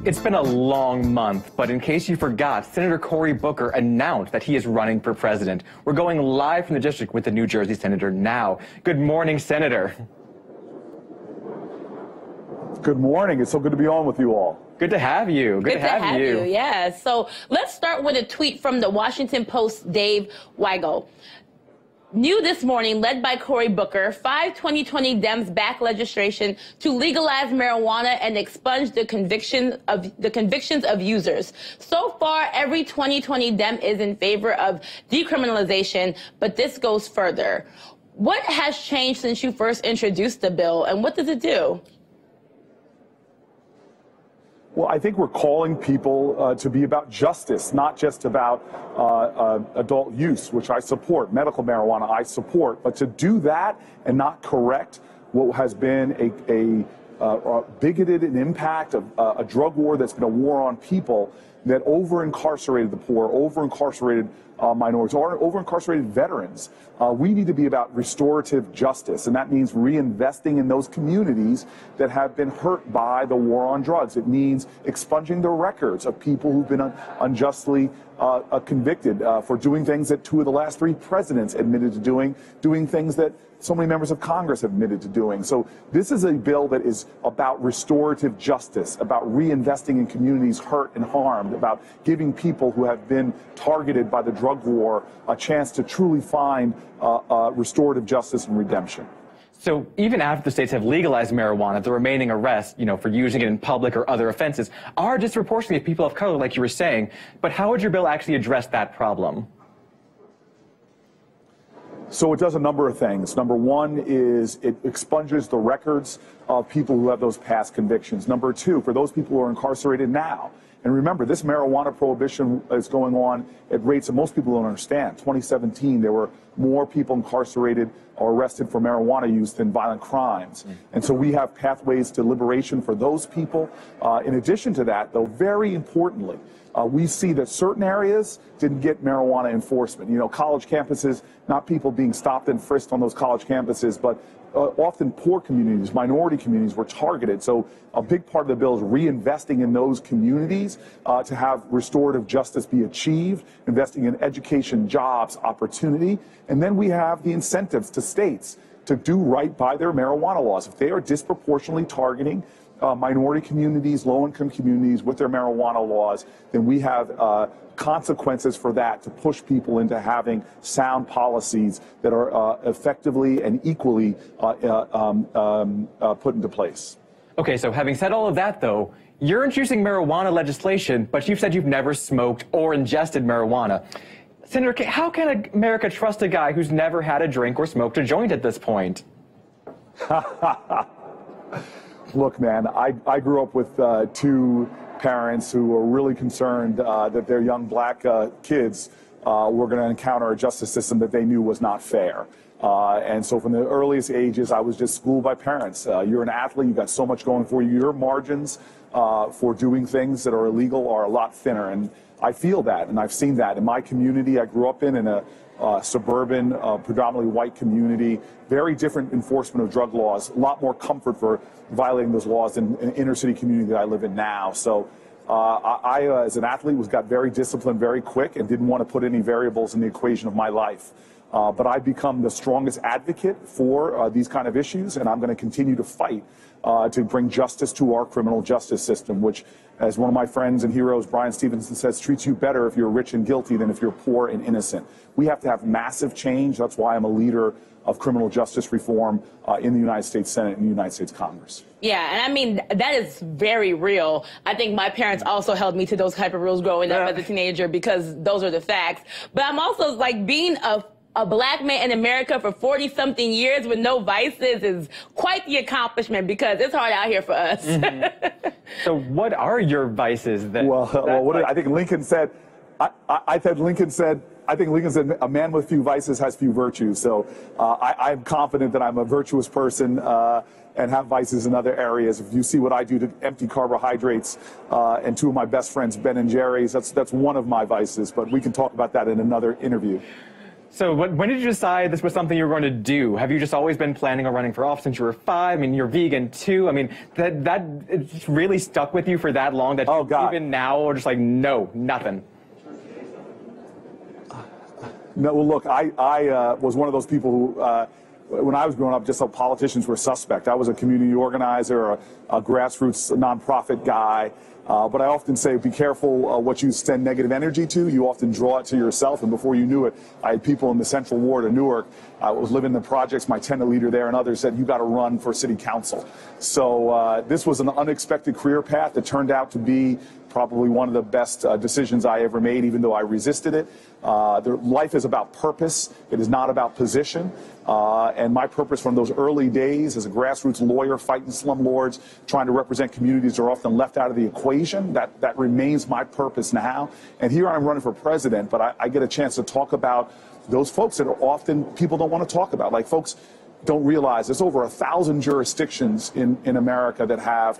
It's been a long month, but in case you forgot, Senator Cory Booker announced that he is running for president. We're going live from the district with the New Jersey senator now. Good morning, Senator. Good morning. It's so good to be on with you all. Good to have you. Good to have you. Yeah. So let's start with a tweet from the Washington Post's Dave Weigel. New this morning, led by Cory Booker, 5 2020 Dems back legislation to legalize marijuana and expunge the convictions of users. So far, every 2020 Dem is in favor of decriminalization, but this goes further. What has changed since you first introduced the bill, and what does it do? Well, I think we're calling people to be about justice, not just about adult use, which I support, medical marijuana I support, but to do that and not correct what has been a bigoted and impact of a drug war that's been a war on people that over-incarcerated the poor, over-incarcerated minorities, or over-incarcerated veterans. We need to be about restorative justice, and that means reinvesting in those communities that have been hurt by the war on drugs. It means expunging the records of people who've been unjustly convicted for doing things that 2 of the last 3 presidents admitted to doing things that so many members of Congress have admitted to doing. So this is a bill that is about restorative justice, about reinvesting in communities hurt and harmed, about giving people who have been targeted by the drug war a chance to truly find restorative justice and redemption. So even after the states have legalized marijuana, the remaining arrests, for using it in public or other offenses are disproportionately of people of color, like you were saying. But how would your bill actually address that problem? So it does a number of things. Number one is it expunges the records of people who have those past convictions. Number two, for those people who are incarcerated now. And remember, this marijuana prohibition is going on at rates that most people don't understand. 2017, there were more people incarcerated or arrested for marijuana use than violent crimes. And so we have pathways to liberation for those people. In addition to that, though, very importantly, we see that certain areas didn't get marijuana enforcement. College campuses, not people being stopped and frisked on those college campuses, but often poor communities, minority communities were targeted. So a big part of the bill is reinvesting in those communities to have restorative justice be achieved, investing in education, jobs, opportunity. And then we have the incentives to states to do right by their marijuana laws. If they are disproportionately targeting minority communities, low-income communities with their marijuana laws, then we have consequences for that to push people into having sound policies that are effectively and equally put into place. Okay, so having said all of that, though, you're introducing marijuana legislation, but you've said you've never smoked or ingested marijuana. Senator, how can America trust a guy who's never had a drink or smoked a joint at this point? Look, man, I grew up with 2 parents who were really concerned that their young black kids were going to encounter a justice system that they knew was not fair. And so from the earliest ages, I was just schooled by parents. You're an athlete, you've got so much going for you. Your margins for doing things that are illegal are a lot thinner. And I feel that, and I've seen that. In my community I grew up in a suburban, predominantly white community, very different enforcement of drug laws, a lot more comfort for violating those laws than an inner city community that I live in now. So I as an athlete, got very disciplined very quick and didn't want to put any variables in the equation of my life. But I've become the strongest advocate for these kind of issues, and I'm going to continue to fight to bring justice to our criminal justice system, which, as one of my friends and heroes, Brian Stevenson, says, treats you better if you're rich and guilty than if you're poor and innocent. We have to have massive change. That's why I'm a leader of criminal justice reform in the United States Senate and the United States Congress. Yeah, and I mean, that is very real. I think my parents also held me to those type of rules growing up as a teenager because those are the facts. But I'm also like being a black man in America for 40-something years with no vices is quite the accomplishment because it's hard out here for us. So what are your vices? I think Lincoln said, I think Lincoln said, a man with few vices has few virtues. So I'm confident that I'm a virtuous person and have vices in other areas. If you see what I do to empty carbohydrates and 2 of my best friends, Ben and Jerry's, that's one of my vices. But we can talk about that in another interview. So when did you decide this was something you were going to do? Have you just always been planning on running for office since you were 5? I mean, you're vegan too. I mean, that it's really stuck with you for that long that even now are just like, no, nothing. No, well, look, I was one of those people who, when I was growing up, just thought politicians were suspect. I was a community organizer, a grassroots nonprofit guy. But I often say, be careful what you send negative energy to. You often draw it to yourself. And before you knew it, I had people in the Central Ward of Newark. I was living in the projects. My tenant leader there and others said, you got to run for city council. So this was an unexpected career path that turned out to be probably one of the best decisions I ever made, even though I resisted it. Life is about purpose. It is not about position. And my purpose from those early days as a grassroots lawyer fighting slum lords, trying to represent communities that are often left out of the equation, that remains my purpose now. And here I'm running for president, but I get a chance to talk about those folks that are often people don't want to talk about. Like, folks don't realize there's over 1,000 jurisdictions in America that have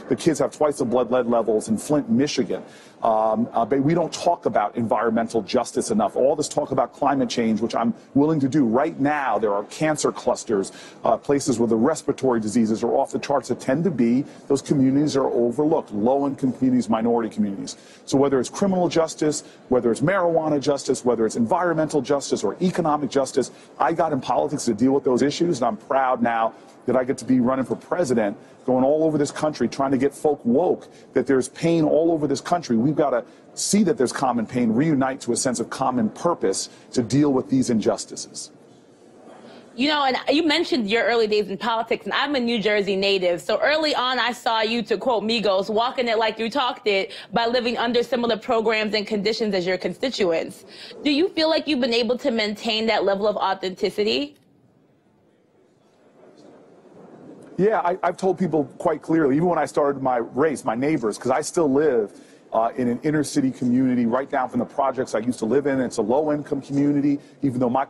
the kids have twice the blood lead levels in Flint, Michigan. But we don't talk about environmental justice enough. All this talk about climate change, which I'm willing to do right now, there are cancer clusters, places where the respiratory diseases are off the charts that tend to be, those communities are overlooked, low-income communities, minority communities. So whether it's criminal justice, whether it's marijuana justice, whether it's environmental justice or economic justice, I got in politics to deal with those issues, and I'm proud now that I get to be running for president, going all over this country, trying to get folk woke, that there's pain all over this country. We've got to see that there's common pain, reunite to a sense of common purpose to deal with these injustices. You know, and you mentioned your early days in politics, and I'm a New Jersey native. So early on, I saw you, to quote Migos, walking it like you talked it by living under similar programs and conditions as your constituents. Do you feel like you've been able to maintain that level of authenticity? Yeah, I've told people quite clearly, even when I started my race, my neighbors, because I still live in an inner city community right down from the projects I used to live in. It's a low-income community, even though my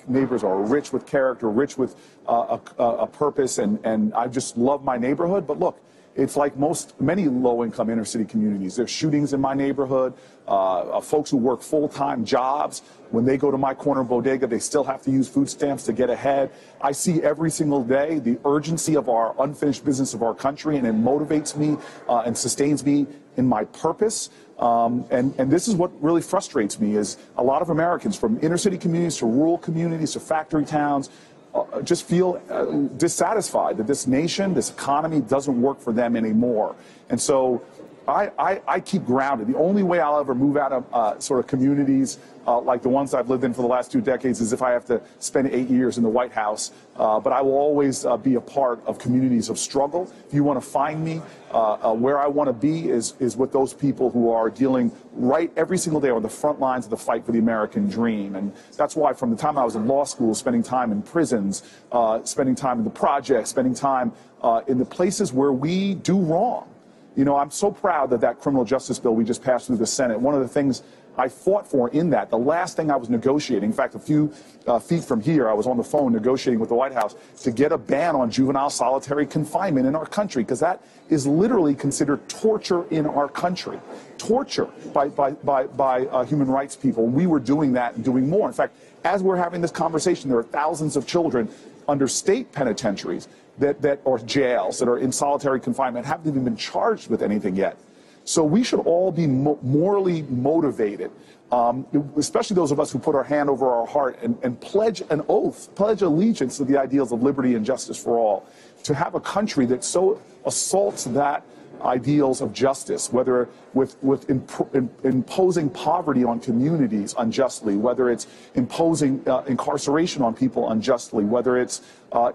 neighbors are rich with character, rich with a purpose, and I just love my neighborhood. But look, it's like many low-income inner city communities. There's shootings in my neighborhood, folks who work full-time jobs. When they go to my corner bodega, they still have to use food stamps to get ahead. I see every single day the urgency of our unfinished business of our country, and it motivates me and sustains me in my purpose. And this is what really frustrates me, is a lot of Americans, from inner city communities to rural communities to factory towns, just feel dissatisfied that this nation, this economy doesn't work for them anymore. And so I keep grounded. The only way I'll ever move out of sort of communities like the ones I've lived in for the last 2 decades is if I have to spend 8 years in the White House. But I will always be a part of communities of struggle. If you want to find me, where I want to be is with those people who are dealing right every single day on the front lines of the fight for the American dream. And that's why from the time I was in law school, spending time in prisons, spending time in the projects, spending time in the places where we do wrong. You know, I'm so proud that that criminal justice bill we just passed through the Senate, one of the things I fought for in that, the last thing I was negotiating, in fact, a few feet from here, I was on the phone negotiating with the White House to get a ban on juvenile solitary confinement in our country, because that is literally considered torture in our country. Torture by human rights people. We were doing that and doing more. In fact, as we're having this conversation, there are thousands of children under state penitentiaries or jails that are in solitary confinement, haven't even been charged with anything yet. So we should all be morally motivated, especially those of us who put our hand over our heart and pledge an oath, pledge allegiance to the ideals of liberty and justice for all, to have a country that so assaults that ideals of justice, whether with imposing poverty on communities unjustly, whether it's imposing incarceration on people unjustly, whether it's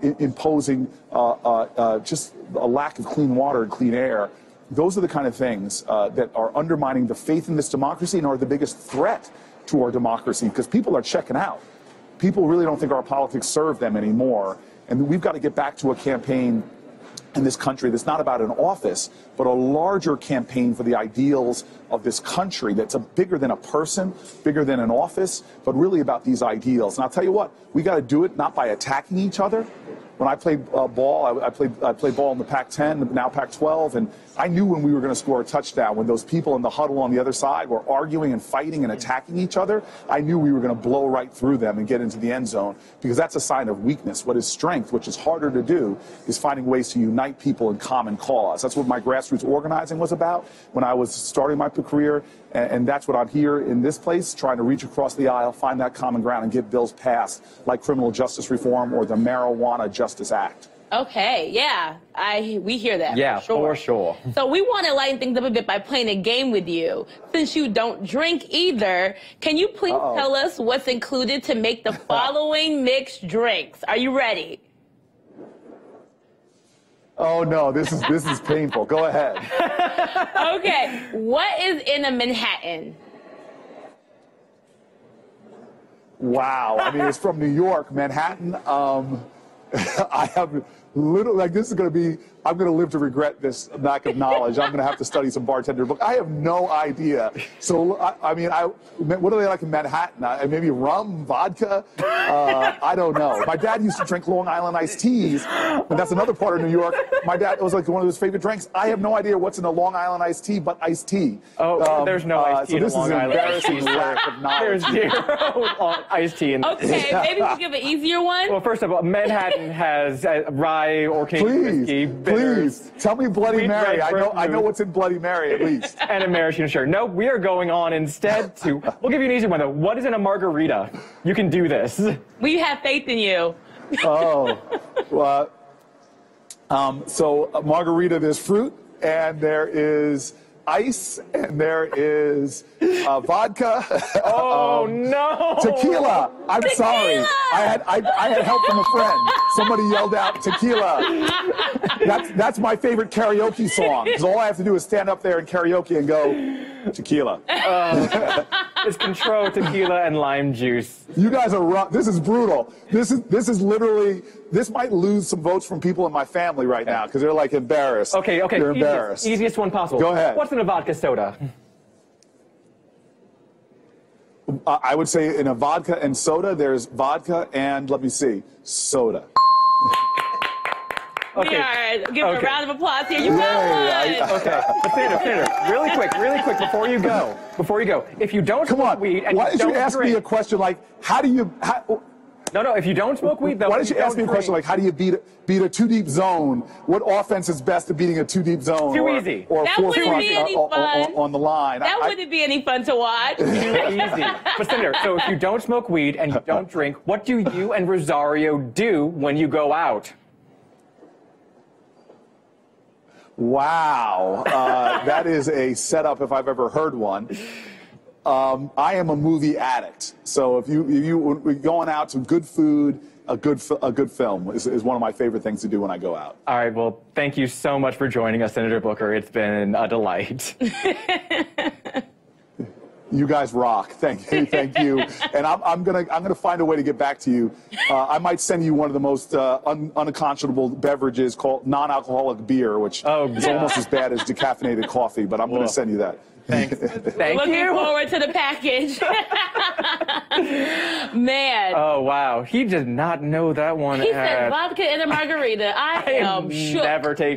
imposing just a lack of clean water and clean air. Those are the kind of things that are undermining the faith in this democracy and are the biggest threat to our democracy, because people are checking out. People really don't think our politics serve them anymore. And we've got to get back to a campaign in this country that's not about an office, but a larger campaign for the ideals of this country that's bigger than a person, bigger than an office, but really about these ideals. And I'll tell you what, we got to do it not by attacking each other, when I played ball, I played ball in the Pac-10, now Pac-12, and I knew when we were going to score a touchdown, when those people in the huddle on the other side were arguing and fighting and attacking each other, I knew we were going to blow right through them and get into the end zone, because that's a sign of weakness. What is strength, which is harder to do, is finding ways to unite people in common cause. That's what my grassroots organizing was about when I was starting my career, and that's what I'm here in this place, trying to reach across the aisle, find that common ground, and get bills passed like criminal justice reform or the Marijuana Justice Act. Okay, yeah, we hear that. Yeah, for sure. So we want to lighten things up a bit by playing a game with you. Since you don't drink either, can you please tell us what's included to make the following mixed drinks? Are you ready? Oh no, this is painful. Go ahead. Okay, what is in a Manhattan? Wow, I mean, it's from New York, Manhattan. I have little, like, this is going to be, I'm going to live to regret this lack of knowledge. I'm going to have to study some bartender book. I have no idea. So, I mean, what do they like in Manhattan? Maybe rum, vodka? I don't know. My dad used to drink Long Island iced teas, and that's another part of New York. My dad, it was like one of his favorite drinks. I have no idea what's in a Long Island iced tea but iced tea. Oh, there's no iced tea in Long Island. So this is an embarrassing lack of knowledge. There's zero iced tea in Okay, maybe we'll give an easier one. Well, first of all, Manhattan has rye or Cajun whiskey. Please, tell me Bloody Mary. I know what's in Bloody Mary at least. And a maraschino sugar. No, we are going on instead to, we'll give you an easy one though. What is in a margarita? You can do this. We have faith in you. Oh, well, so margarita, there's fruit, and there is ice, and there is vodka. Oh no! Tequila. I'm sorry. I had help from a friend. Somebody yelled out tequila. That's my favorite karaoke song. Because all I have to do is stand up there and karaoke and go tequila. It's Contro, tequila, and lime juice. You guys are rough. This is brutal. This is literally. This might lose some votes from people in my family right now because they're like embarrassed. Okay. They're embarrassed. Easiest one possible. Go ahead. What's in a vodka soda? I would say in a vodka and soda, there's vodka and, let me see, soda. Okay. We are giving a round of applause here. You got one. Okay. But Senator, really quick, before you go, if you don't smoke weed and why you did don't you ask drink, me a question like, how do you... No, if you don't smoke weed, though... Why did you ask me a question like, how do you beat a two-deep zone? What offense is best at beating a two-deep zone? Too easy. Or that wouldn't be any fun. On the line. That wouldn't be any fun to watch. Too easy. But Senator, so if you don't smoke weed and you don't drink, what do you and Rosario do when you go out? Wow. That is a setup if I've ever heard one. I am a movie addict, so if we're going out to good food, a good film is one of my favorite things to do when I go out. All right, well, thank you so much for joining us, Senator Booker. It's been a delight. You guys rock. Thank you. And I'm gonna find a way to get back to you. I might send you one of the most unconscionable beverages called non-alcoholic beer, which is almost as bad as decaffeinated coffee. But I'm gonna send you that. Thanks. Thank Looking you. forward to the package. Man. Oh, wow. He did not know that one. He said vodka and a margarita. I am shook. Never take